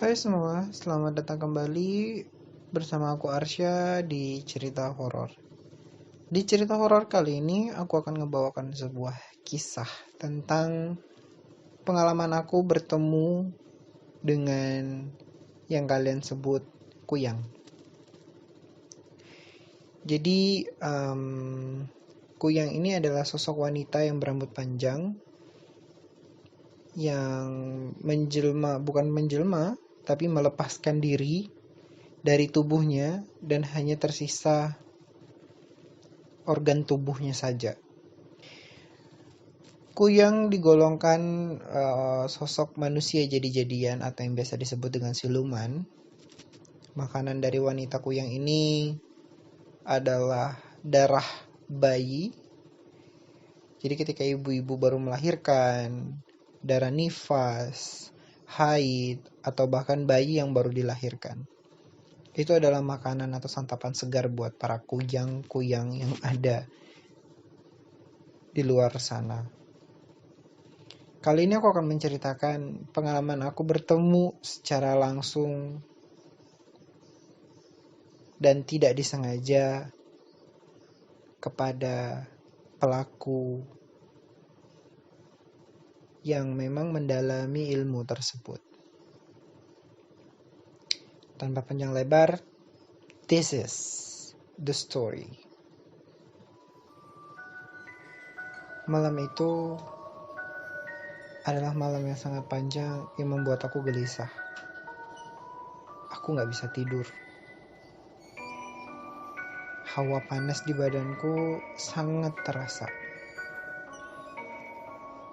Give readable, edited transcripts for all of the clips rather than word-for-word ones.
Hai semua, selamat datang kembali bersama aku Arsya di cerita horor. Di cerita horor kali ini aku akan ngebawakan sebuah kisah tentang pengalaman aku bertemu dengan yang kalian sebut kuyang. Jadi kuyang ini adalah sosok wanita yang berambut panjang yang bukan menjelma, tapi melepaskan diri dari tubuhnya dan hanya tersisa organ tubuhnya saja. Kuyang digolongkan sosok manusia jadi-jadian atau yang biasa disebut dengan siluman. Makanan dari wanita kuyang ini adalah darah bayi. Jadi ketika ibu-ibu baru melahirkan, darah nifas, haid, atau bahkan bayi yang baru dilahirkan. Itu adalah makanan atau santapan segar buat para kuyang-kuyang yang ada di luar sana. Kali ini aku akan menceritakan pengalaman aku bertemu secara langsung dan tidak disengaja kepada pelaku yang memang mendalami ilmu tersebut. Tanpa panjang lebar, this is the story. Malam itu adalah malam yang sangat panjang yang membuat aku gelisah. Aku gak bisa tidur. Hawa panas di badanku sangat terasa.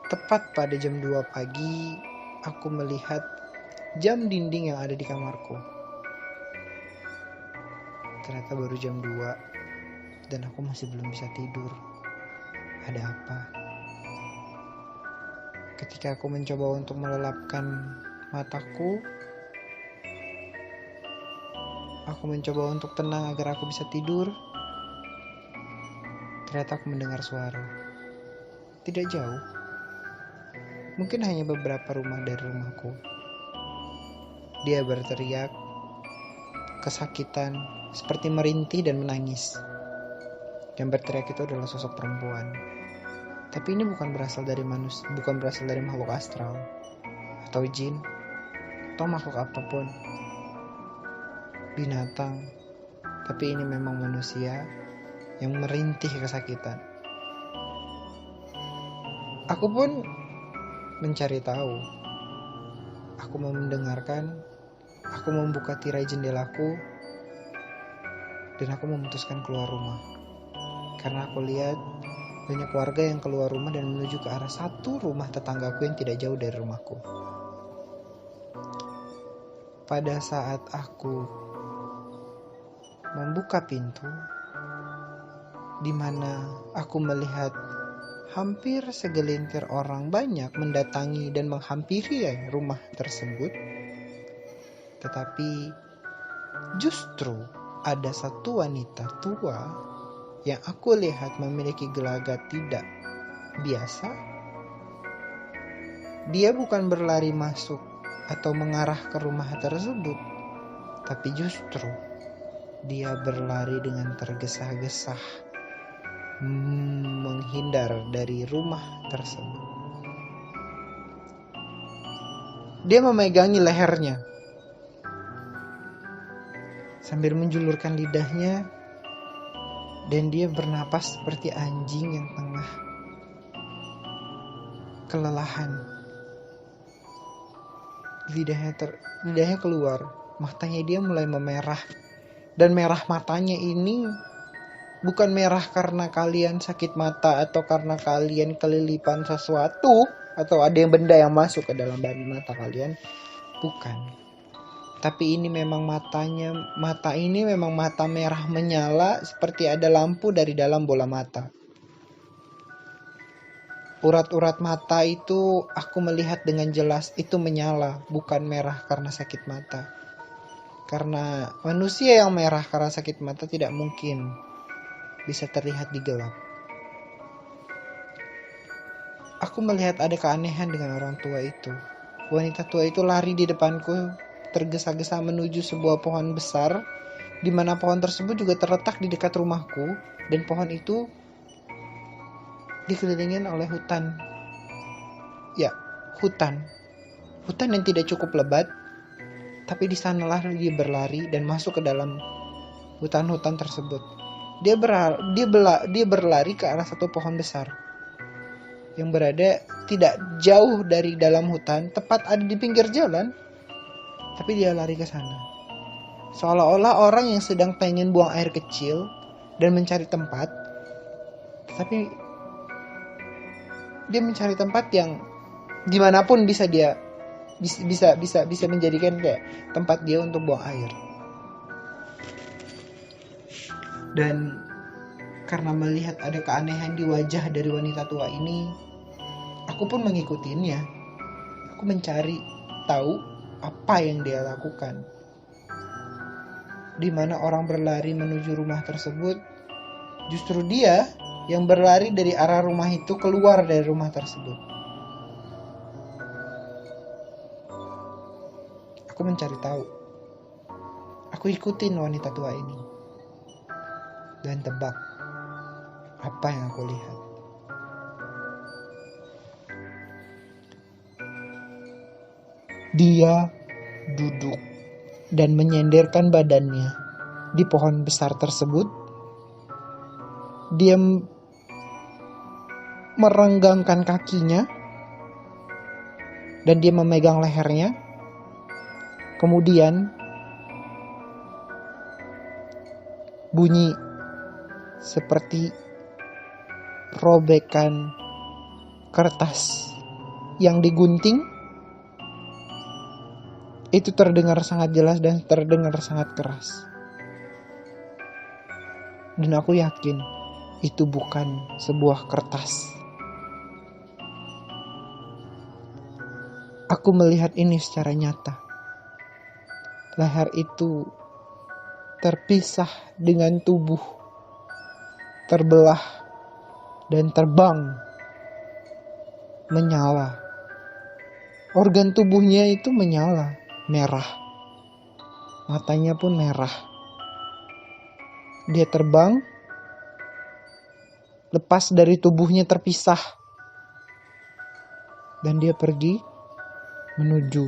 Tepat pada jam 2 pagi, aku melihat jam dinding yang ada di kamarku. Ternyata baru jam 2 dan aku masih belum bisa tidur. Ada apa? Ketika aku mencoba untuk melelapkan mataku, aku mencoba untuk tenang agar aku bisa tidur. Ternyata aku mendengar suara. Tidak jauh. Mungkin hanya beberapa rumah dari rumahku. Dia berteriak, kesakitan, seperti merintih dan menangis. Yang berteriak itu adalah sosok perempuan. Tapi ini bukan berasal dari makhluk astral, atau jin, atau makhluk apapun. Binatang. Tapi ini memang manusia yang merintih kesakitan. Aku pun mencari tahu. Aku mau mendengarkan. Aku membuka tirai jendelaku. Dan aku memutuskan keluar rumah. Karena aku lihat banyak warga yang keluar rumah dan menuju ke arah satu rumah tetanggaku yang tidak jauh dari rumahku. Pada saat aku membuka pintu, di mana aku melihat hampir segelintir orang banyak mendatangi dan menghampiri rumah tersebut. Tetapi justru ada satu wanita tua yang aku lihat memiliki gelagat tidak biasa. Dia bukan berlari masuk atau mengarah ke rumah tersebut, tapi justru dia berlari dengan tergesa-gesa menghindar dari rumah tersebut. Dia memegangi lehernya sambil menjulurkan lidahnya, dan dia bernapas seperti anjing yang tengah kelelahan. Lidahnya keluar, matanya dia mulai memerah, dan merah matanya ini bukan merah karena kalian sakit mata atau karena kalian kelilipan sesuatu atau ada benda yang masuk ke dalam mata kalian. Bukan. Tapi ini memang mata ini memang mata merah menyala seperti ada lampu dari dalam bola mata. Urat-urat mata itu aku melihat dengan jelas itu menyala, bukan merah karena sakit mata. Karena manusia yang merah karena sakit mata tidak mungkin bisa terlihat di gelap. Aku melihat ada keanehan dengan orang tua itu. Wanita tua itu lari di depanku, tergesa-gesa menuju sebuah pohon besar, di mana pohon tersebut juga terletak di dekat rumahku, dan pohon itu dikelilingi oleh hutan. Ya, hutan. Hutan yang tidak cukup lebat, tapi di sanalah dia berlari dan masuk ke dalam hutan-hutan tersebut. Dia berlari ke arah satu pohon besar yang berada tidak jauh dari dalam hutan, tepat ada di pinggir jalan, tapi dia lari ke sana. Seolah-olah orang yang sedang pengen buang air kecil dan mencari tempat, tapi dia mencari tempat yang dimanapun bisa dia bisa menjadikan kayak tempat dia untuk buang air. Dan karena melihat ada keanehan di wajah dari wanita tua ini, aku pun mengikutinya. Aku mencari tahu apa yang dia lakukan. Di mana orang berlari menuju rumah tersebut, justru dia yang berlari dari arah rumah itu keluar dari rumah tersebut. Aku mencari tahu. Aku ikutin wanita tua ini. Dan tebak apa yang aku lihat. Dia duduk dan menyenderkan badannya di pohon besar tersebut. Dia merenggangkan kakinya dan dia memegang lehernya. Kemudian bunyi seperti robekan kertas yang digunting. Itu terdengar sangat jelas dan terdengar sangat keras. Dan aku yakin itu bukan sebuah kertas. Aku melihat ini secara nyata. Leher itu terpisah dengan tubuh, terbelah dan terbang, menyala. Organ tubuhnya itu menyala, merah. Matanya pun merah. Dia terbang, lepas dari tubuhnya terpisah. Dan dia pergi menuju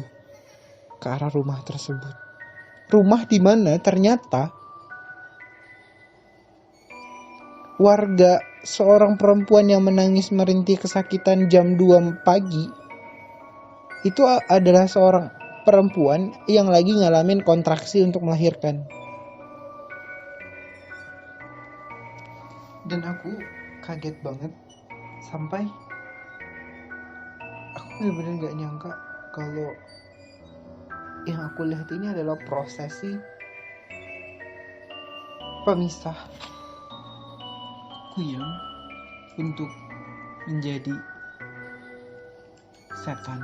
ke arah rumah tersebut. Rumah di mana ternyata warga, seorang perempuan yang menangis merintih kesakitan jam 2 pagi, itu adalah seorang perempuan yang lagi ngalamin kontraksi untuk melahirkan. Dan aku kaget banget sampai aku benar-benar gak nyangka kalau yang aku lihat ini adalah prosesi pemisah kuyang untuk menjadi setan.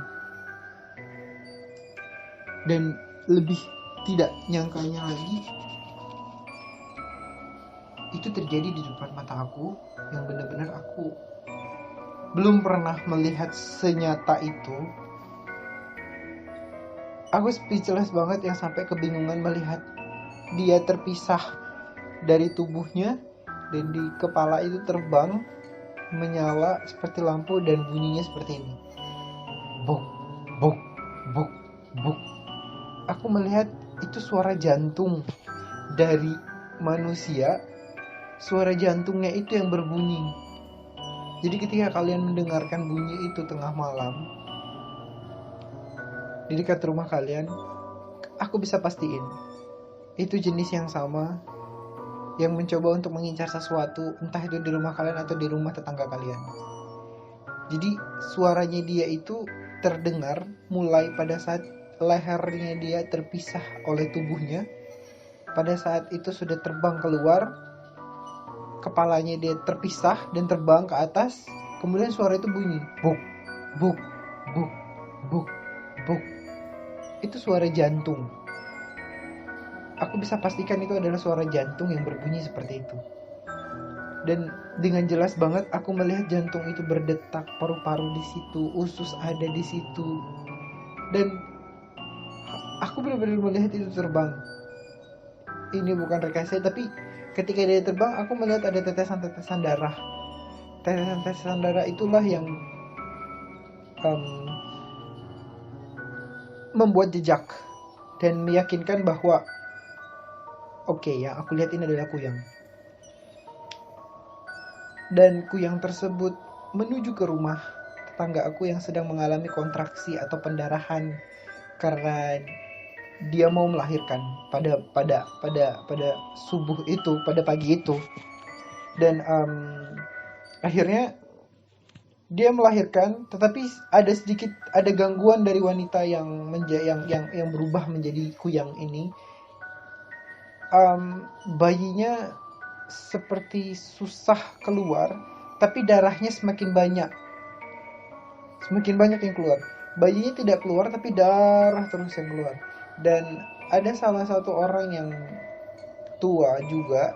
Dan lebih tidak nyangkanya lagi, itu terjadi di depan mata aku, yang benar-benar aku belum pernah melihat senyata itu. Aku speechless banget, yang sampai kebingungan melihat dia terpisah dari tubuhnya dan di kepala itu terbang, menyala seperti lampu dan bunyinya seperti ini. Buk, buk, buk, buk. Aku melihat itu suara jantung dari manusia. Suara jantungnya itu yang berbunyi. Jadi ketika kalian mendengarkan bunyi itu tengah malam di dekat rumah kalian, aku bisa pastiin itu jenis yang sama yang mencoba untuk mengincar sesuatu, entah itu di rumah kalian atau di rumah tetangga kalian. Jadi suaranya dia itu terdengar mulai pada saat lehernya dia terpisah oleh tubuhnya. Pada saat itu sudah terbang keluar, kepalanya dia terpisah dan terbang ke atas. Kemudian suara itu bunyi buk, buk, buk, buk, buk. Itu suara jantung. Aku bisa pastikan itu adalah suara jantung yang berbunyi seperti itu. Dan dengan jelas banget aku melihat jantung itu berdetak, paru-paru di situ, usus ada di situ. Dan aku benar-benar melihat itu terbang. Ini bukan rekayasa, tapi ketika dia terbang aku melihat ada tetesan-tetesan darah. Tetesan-tetesan darah itulah yang membuat jejak dan meyakinkan bahwa oke, yang aku lihat ini adalah kuyang. Dan kuyang tersebut menuju ke rumah tetangga aku yang sedang mengalami kontraksi atau pendarahan karena dia mau melahirkan pada subuh itu, pada pagi itu. Dan akhirnya dia melahirkan, tetapi ada gangguan dari wanita yang berubah menjadi kuyang ini. Bayinya seperti susah keluar, tapi darahnya semakin banyak yang keluar. Bayinya tidak keluar, tapi darah terus yang keluar. Dan ada salah satu orang yang tua juga,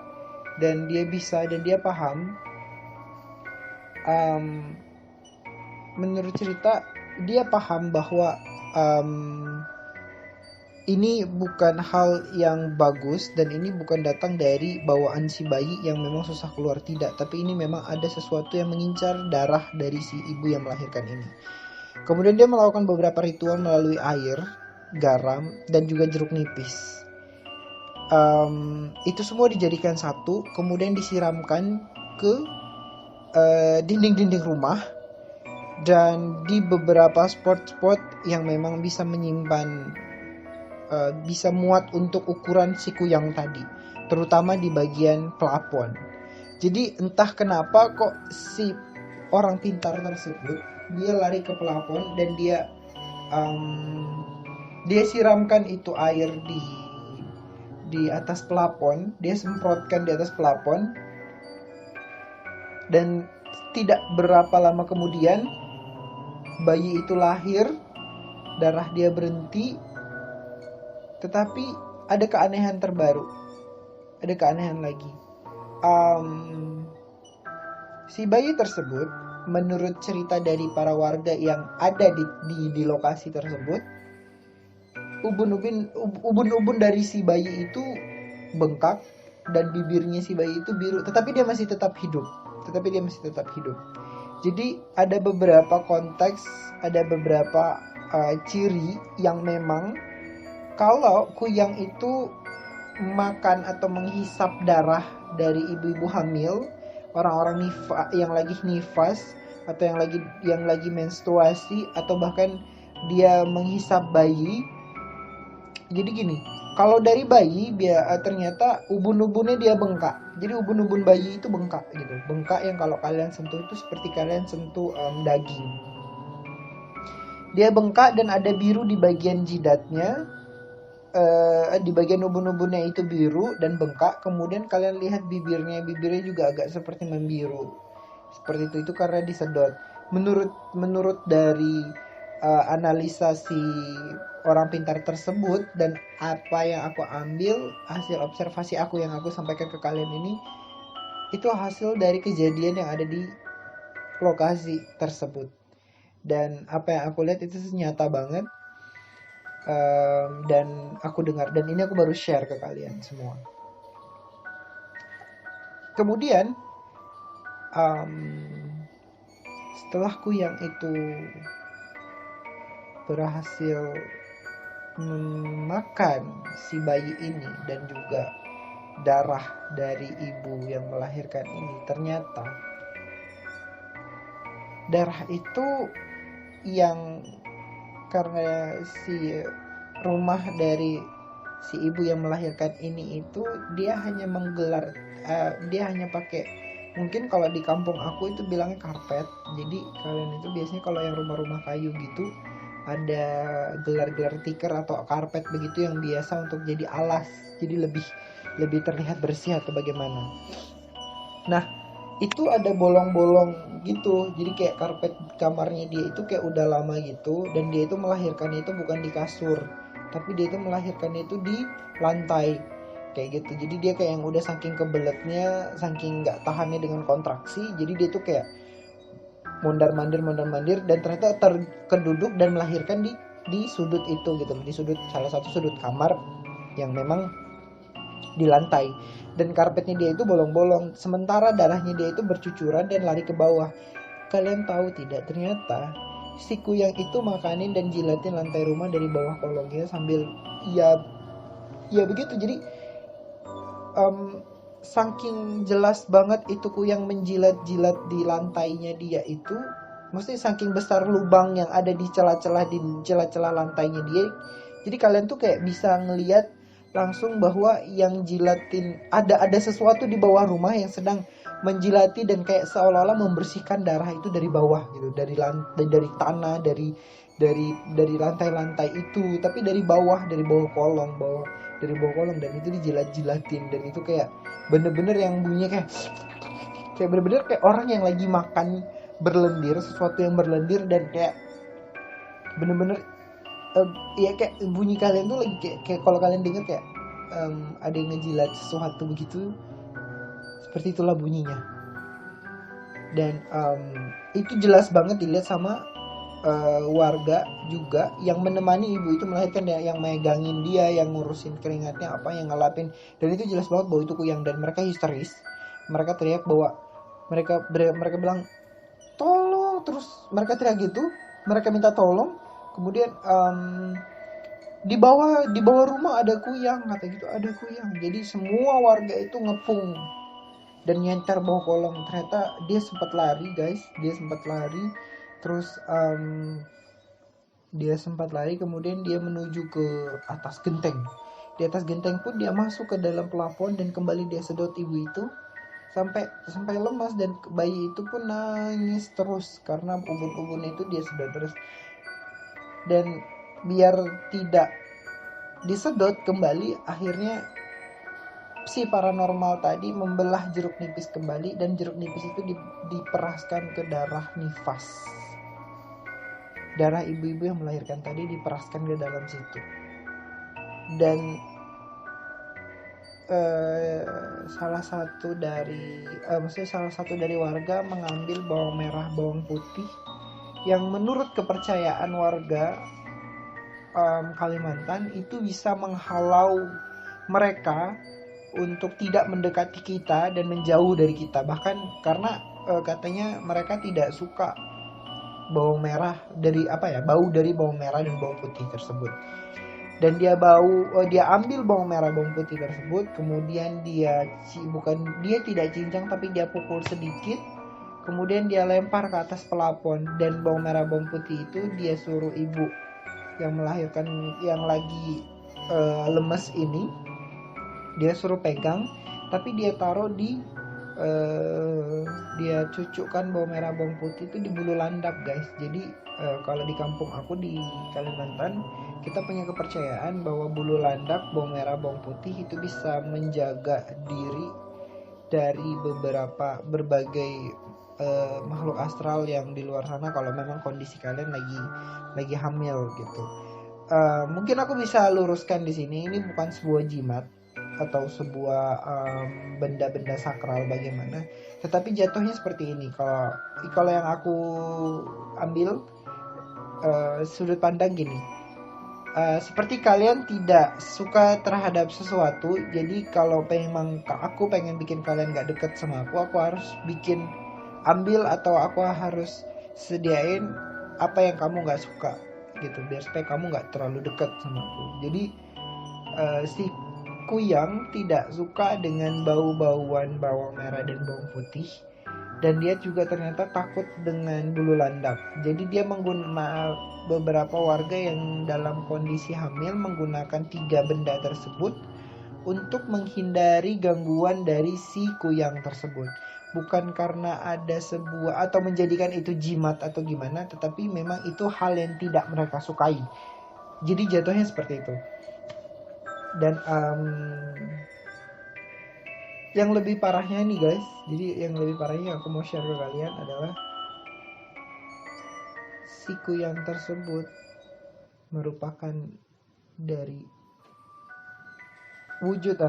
dan dia paham. Menurut cerita, dia paham bahwa ini bukan hal yang bagus, dan ini bukan datang dari bawaan si bayi yang memang susah keluar, tidak, tapi ini memang ada sesuatu yang mengincar darah dari si ibu yang melahirkan ini. Kemudian dia melakukan beberapa ritual melalui air, garam, dan juga jeruk nipis. Itu semua dijadikan satu, kemudian disiramkan ke dinding-dinding rumah dan di beberapa spot-spot yang memang bisa menyimpan, bisa muat untuk ukuran si kuyang tadi, terutama di bagian pelapon. Jadi entah kenapa kok si orang pintar tersebut dia lari ke pelapon dan dia siramkan itu air di atas pelapon, dia semprotkan di atas pelapon, dan tidak berapa lama kemudian bayi itu lahir, darah dia berhenti. Tetapi ada keanehan terbaru, ada keanehan lagi. Si bayi tersebut, menurut cerita dari para warga yang ada di lokasi tersebut, ubun-ubun dari si bayi itu bengkak dan bibirnya si bayi itu biru, tetapi dia masih tetap hidup. Jadi ada beberapa konteks, ada beberapa ciri yang memang kalau kuyang itu makan atau menghisap darah dari ibu-ibu hamil, orang-orang yang lagi nifas, atau yang lagi menstruasi, atau bahkan dia menghisap bayi. Jadi gini, kalau dari bayi ternyata ubun-ubunnya dia bengkak. Jadi ubun-ubun bayi itu bengkak gitu. Bengkak yang kalau kalian sentuh itu seperti kalian sentuh daging. Dia bengkak dan ada biru di bagian jidatnya. Di bagian ubun-ubunnya itu biru dan bengkak. Kemudian kalian lihat bibirnya juga agak seperti membiru. Seperti itu karena disedot. Menurut dari analisa si orang pintar tersebut dan apa yang aku ambil, hasil observasi aku yang aku sampaikan ke kalian ini, itu hasil dari kejadian yang ada di lokasi tersebut. Dan apa yang aku lihat itu nyata banget. Dan aku dengar, dan ini aku baru share ke kalian semua. Kemudian setelah kuyang itu berhasil memakan si bayi ini dan juga darah dari ibu yang melahirkan ini, ternyata darah itu yang karena si rumah dari si ibu yang melahirkan ini itu dia hanya menggelar, dia hanya pakai, mungkin kalau di kampung aku itu bilangnya karpet. Jadi kalian itu biasanya kalau yang rumah-rumah kayu gitu ada gelar-gelar tikar atau karpet begitu yang biasa untuk jadi alas, jadi lebih terlihat bersih atau bagaimana. Nah itu ada bolong-bolong gitu, jadi kayak karpet kamarnya dia itu kayak udah lama gitu, dan dia itu melahirkan itu bukan di kasur, tapi dia itu melahirkan itu di lantai. kayak gitu. Jadi dia kayak yang udah saking kebeletnya, saking nggak tahannya dengan kontraksi, jadi dia tuh kayak mondar mandir dan ternyata terkeduduk dan melahirkan di sudut itu gitu, di sudut salah satu sudut kamar yang memang di lantai, dan karpetnya dia itu bolong-bolong, sementara darahnya dia itu bercucuran dan lari ke bawah. Kalian tahu tidak, ternyata si kuyang itu makanin dan jilatin lantai rumah dari bawah kolongnya sambil ya begitu. Jadi um, saking jelas banget itu kuyang menjilat-jilat di lantainya dia itu, maksudnya saking besar lubang yang ada di celah-celah lantainya dia. Jadi kalian tuh kayak bisa ngelihat langsung bahwa yang jilatin ada sesuatu di bawah rumah yang sedang menjilati dan kayak seolah-olah membersihkan darah itu dari bawah gitu, dari tanah, dari lantai-lantai itu, tapi dari bawah kolong dan itu dijilat-jilatin, dan itu kayak bener-bener yang bunyinya kayak bener-bener kayak orang yang lagi makan berlendir, sesuatu yang berlendir, dan kayak bener-bener ya kayak bunyi kalian tuh lagi kayak kalau kalian dengar kayak ada yang ngejilat sesuatu begitu, seperti itulah bunyinya. Dan itu jelas banget dilihat sama warga juga yang menemani ibu itu melahirkan, yang megangin dia, yang ngurusin keringatnya apa, yang ngelapin, dan itu jelas banget bahwa itu kuyang, dan mereka histeris. Mereka teriak bahwa mereka bilang tolong, terus mereka teriak gitu, mereka minta tolong. Kemudian di bawah rumah ada kuyang, kata gitu, ada kuyang. Jadi semua warga itu ngepung dan nyentar bawah kolong. Ternyata dia sempat lari guys, terus dia sempat lari, kemudian dia menuju ke atas genteng. Di atas genteng pun dia masuk ke dalam plafon dan kembali dia sedot ibu itu sampai lemas, dan bayi itu pun nangis terus karena ubun-ubun itu dia sedot terus. Dan biar tidak disedot kembali, akhirnya si paranormal tadi membelah jeruk nipis kembali, dan jeruk nipis itu diperaskan ke darah nifas. Darah ibu-ibu yang melahirkan tadi diperaskan ke dalam situ. Dan salah satu dari warga mengambil bawang merah, bawang putih, yang menurut kepercayaan warga Kalimantan itu bisa menghalau mereka untuk tidak mendekati kita dan menjauh dari kita. Bahkan karena katanya mereka tidak suka bawang merah bau dari bawang merah dan bawang putih tersebut. Dan dia ambil bawang merah bawang putih tersebut, kemudian dia tidak cincang tapi dia pukul sedikit, kemudian dia lempar ke atas pelapon, dan bawang merah bawang putih itu dia suruh ibu yang melahirkan yang lagi lemes ini, dia suruh pegang, tapi dia taruh dia cucukkan bawang merah bawang putih itu di bulu landak guys. Jadi kalau di kampung aku di Kalimantan, kita punya kepercayaan bahwa bulu landak, bawang merah bawang putih itu bisa menjaga diri dari berbagai makhluk astral yang di luar sana kalau memang kondisi kalian lagi hamil gitu. Mungkin aku bisa luruskan di sini, ini bukan sebuah jimat atau sebuah benda-benda sakral bagaimana, tetapi jatuhnya seperti ini. Kalau yang aku ambil sudut pandang gini, seperti kalian tidak suka terhadap sesuatu, jadi kalau memang aku pengen bikin kalian gak deket sama aku harus ambil atau aku harus sediain apa yang kamu gak suka gitu, biar supaya kamu gak terlalu deket sama aku. Jadi si kuyang tidak suka dengan bau-bauan bawang merah dan bawang putih, dan dia juga ternyata takut dengan bulu landak. Jadi dia beberapa warga yang dalam kondisi hamil menggunakan 3 benda tersebut untuk menghindari gangguan dari si kuyang tersebut. Bukan karena ada sebuah atau menjadikan itu jimat atau gimana, tetapi memang itu hal yang tidak mereka sukai. Jadi jatuhnya seperti itu. Dan yang lebih parahnya nih guys, jadi yang lebih parahnya aku mau share ke kalian adalah si kuyang tersebut merupakan dari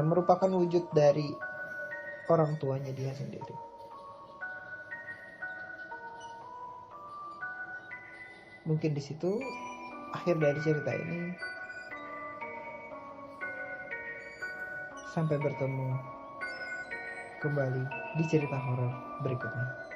merupakan wujud dari orang tuanya dia sendiri. Mungkin di situ akhir dari cerita ini. Sampai bertemu kembali di cerita horor berikutnya.